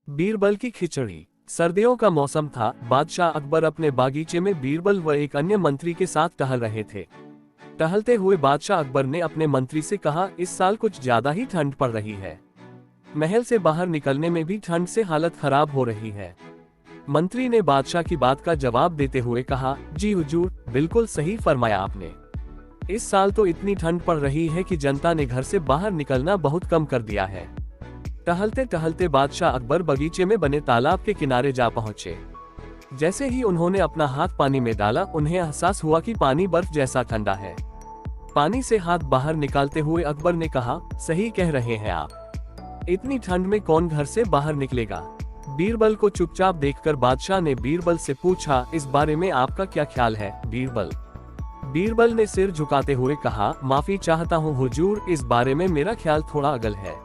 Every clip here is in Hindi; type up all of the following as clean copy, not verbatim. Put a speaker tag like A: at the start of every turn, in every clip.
A: बीरबल की खिचड़ी। सर्दियों का मौसम था। बादशाह अकबर अपने बागीचे में बीरबल व एक अन्य मंत्री के साथ टहल रहे थे। टहलते हुए बादशाह अकबर ने अपने मंत्री से कहा, इस साल कुछ ज्यादा ही ठंड पड़ रही है। महल से बाहर निकलने में भी ठंड से हालत खराब हो रही है। मंत्री ने बादशाह की बात का जवाब देते हुए कहा, जी हुजूर, बिल्कुल सही फरमाया आपने। इस साल तो इतनी ठंड पड़ रही है कि जनता ने घर से बाहर निकलना बहुत कम कर दिया है। टहलते टहलते बादशाह अकबर बगीचे में बने तालाब के किनारे जा पहुंचे। जैसे ही उन्होंने अपना हाथ पानी में डाला, उन्हें एहसास हुआ कि पानी बर्फ जैसा ठंडा है। पानी से हाथ बाहर निकालते हुए अकबर ने कहा, सही कह रहे हैं आप, इतनी ठंड में कौन घर से बाहर निकलेगा। बीरबल को चुपचाप देखकर बादशाह ने बीरबल से पूछा, इस बारे में आपका क्या ख्याल है बीरबल। बीरबल ने सिर झुकाते हुए कहा, माफी चाहता हूँ हुजूर, इस बारे में मेरा ख्याल थोड़ा अगल है।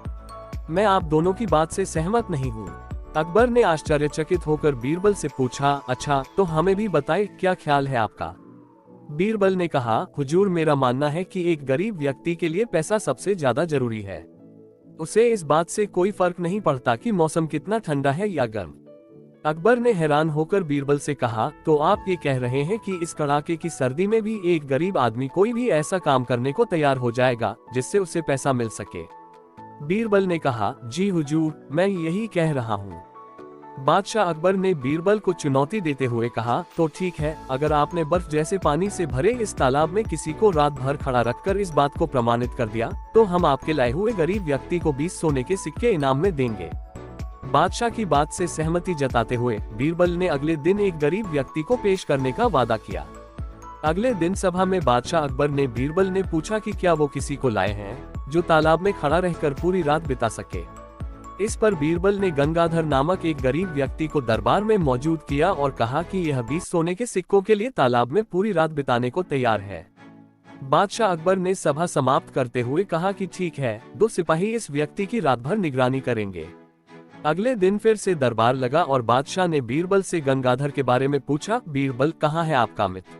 A: मैं आप दोनों की बात से सहमत नहीं हूँ। अकबर ने आश्चर्यचकित होकर बीरबल से पूछा, अच्छा तो हमें भी बताएं, क्या ख्याल है आपका। बीरबल ने कहा, हुजूर, मेरा मानना है कि एक गरीब व्यक्ति के लिए पैसा सबसे ज्यादा जरूरी है। उसे इस बात से कोई फर्क नहीं पड़ता कि मौसम कितना ठंडा है या गर्म। अकबर ने हैरान होकर बीरबल से कहा, तो आप ये कह रहे हैं कि इस कड़ाके की सर्दी में भी एक गरीब आदमी कोई भी ऐसा काम करने को तैयार हो जाएगा जिससे उसे पैसा मिल सके। बीरबल ने कहा, जी हुजूर, मैं यही कह रहा हूँ। बादशाह अकबर ने बीरबल को चुनौती देते हुए कहा, तो ठीक है, अगर आपने बर्फ जैसे पानी से भरे इस तालाब में किसी को रात भर खड़ा रखकर इस बात को प्रमाणित कर दिया, तो हम आपके लाए हुए गरीब व्यक्ति को 20 सोने के सिक्के इनाम में देंगे। बादशाह की बात से सहमति जताते हुए बीरबल ने अगले दिन एक गरीब व्यक्ति को पेश करने का वादा किया। अगले दिन सभा में बादशाह अकबर ने बीरबल ने पूछा कि क्या वो किसी को लाए हैं जो तालाब में खड़ा रहकर पूरी रात बिता सके। इस पर बीरबल ने गंगाधर नामक एक गरीब व्यक्ति को दरबार में मौजूद किया और कहा कि यह 20 सोने के सिक्कों के लिए तालाब में पूरी रात बिताने को तैयार है। बादशाह अकबर ने सभा समाप्त करते हुए कहा कि ठीक है, 2 सिपाही इस व्यक्ति की रात भर निगरानी करेंगे। अगले दिन फिर से दरबार लगा और बादशाह ने बीरबल से गंगाधर के बारे में पूछा, बीरबल, कहाँ है आपका मित्र,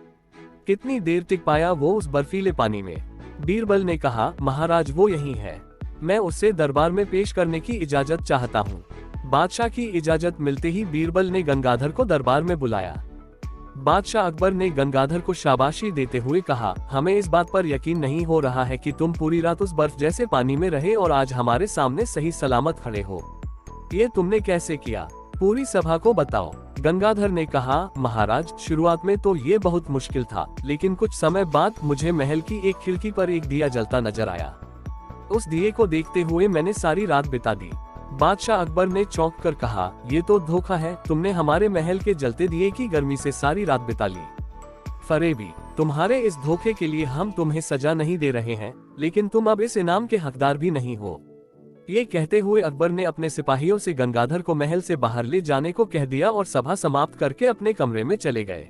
A: कितनी देर टिक पाया वो उस बर्फीले पानी में। बीरबल ने कहा, महाराज, वो यही है, मैं उसे दरबार में पेश करने की इजाजत चाहता हूँ। बादशाह की इजाजत मिलते ही बीरबल ने गंगाधर को दरबार में बुलाया। बादशाह अकबर ने गंगाधर को शाबाशी देते हुए कहा, हमें इस बात पर यकीन नहीं हो रहा है कि तुम पूरी रात उस बर्फ जैसे पानी में रहे और आज हमारे सामने सही सलामत खड़े हो। ये तुमने कैसे किया, पूरी सभा को बताओ। गंगाधर ने कहा, महाराज, शुरुआत में तो ये बहुत मुश्किल था, लेकिन कुछ समय बाद मुझे महल की एक खिड़की पर एक दिया जलता नजर आया। उस दिए को देखते हुए मैंने सारी रात बिता दी। बादशाह अकबर ने चौंक कर कहा, ये तो धोखा है, तुमने हमारे महल के जलते दिए की गर्मी से सारी रात बिता ली। फरेबी, तुम्हारे इस धोखे के लिए हम तुम्हें सजा नहीं दे रहे हैं, लेकिन तुम अब इस इनाम के हकदार भी नहीं हो। ये कहते हुए अकबर ने अपने सिपाहियों से गंगाधर को महल से बाहर ले जाने को कह दिया और सभा समाप्त करके अपने कमरे में चले गए।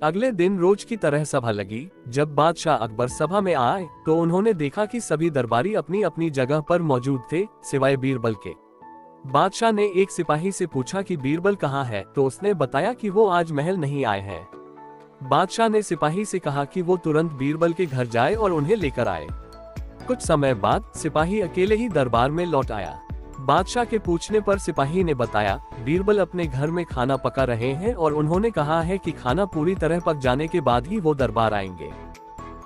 A: अगले दिन रोज की तरह सभा लगी। जब बादशाह अकबर सभा में आए तो उन्होंने देखा कि सभी दरबारी अपनी अपनी जगह पर मौजूद थे, सिवाय बीरबल के। बादशाह ने एक सिपाही से पूछा कि बीरबल कहाँ है, तो उसने बताया कि वो आज महल नहीं आए हैं। बादशाह ने सिपाही से कहा कि वो तुरंत बीरबल के घर जाए और उन्हें लेकर आए। कुछ समय बाद सिपाही अकेले ही दरबार में लौट आया। बादशाह के पूछने पर सिपाही ने बताया, बीरबल अपने घर में खाना पका रहे हैं और उन्होंने कहा है कि खाना पूरी तरह पक जाने के बाद ही वो दरबार आएंगे।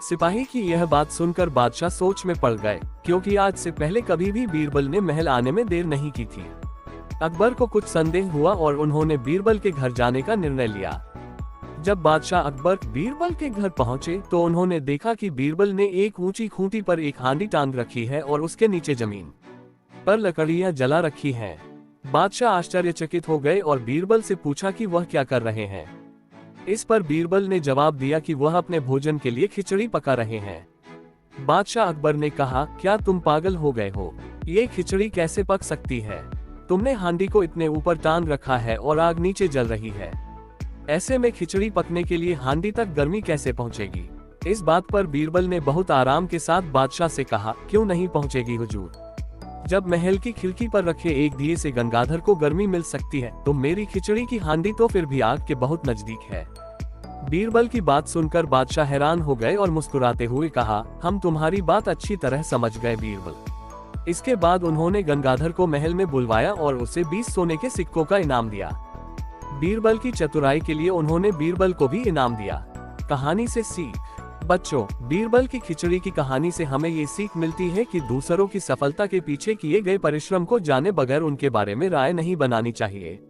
A: सिपाही की यह बात सुनकर बादशाह सोच में पड़ गए, क्योंकि आज से पहले कभी भी बीरबल ने महल आने में देर नहीं की थी। अकबर को कुछ संदेह हुआ और उन्होंने बीरबल के घर जाने का निर्णय लिया। जब बादशाह अकबर बीरबल के घर पहुंचे तो उन्होंने देखा कि बीरबल ने एक ऊंची खूंटी पर एक हांडी टांग रखी है और उसके नीचे जमीन पर लकड़ियां जला रखी हैं। बादशाह आश्चर्यचकित हो गए और बीरबल से पूछा कि वह क्या कर रहे हैं। इस पर बीरबल ने जवाब दिया कि वह अपने भोजन के लिए खिचड़ी पका रहे हैं। बादशाह अकबर ने कहा, क्या तुम पागल हो गए हो, ये खिचड़ी कैसे पक सकती है। तुमने हांडी को इतने ऊपर टांग रखा है और आग नीचे जल रही है, ऐसे में खिचड़ी पकने के लिए हांडी तक गर्मी कैसे पहुंचेगी। इस बात पर बीरबल ने बहुत आराम के साथ बादशाह से कहा, क्यों नहीं पहुंचेगी हुजूर। जब महल की खिड़की पर रखे एक दिए से गंगाधर को गर्मी मिल सकती है, तो मेरी खिचड़ी की हांडी तो फिर भी आग के बहुत नजदीक है। बीरबल की बात सुनकर बादशाह हैरान हो गए और मुस्कुराते हुए कहा, हम तुम्हारी बात अच्छी तरह समझ गए बीरबल। इसके बाद उन्होंने गंगाधर को महल में बुलवाया और उसे 20 सोने के सिक्कों का इनाम दिया। बीरबल की चतुराई के लिए उन्होंने बीरबल को भी इनाम दिया। कहानी से सीख। बच्चों, बीरबल की खिचड़ी की कहानी से हमें ये सीख मिलती है कि दूसरों की सफलता के पीछे किए गए परिश्रम को जाने बगैर उनके बारे में राय नहीं बनानी चाहिए।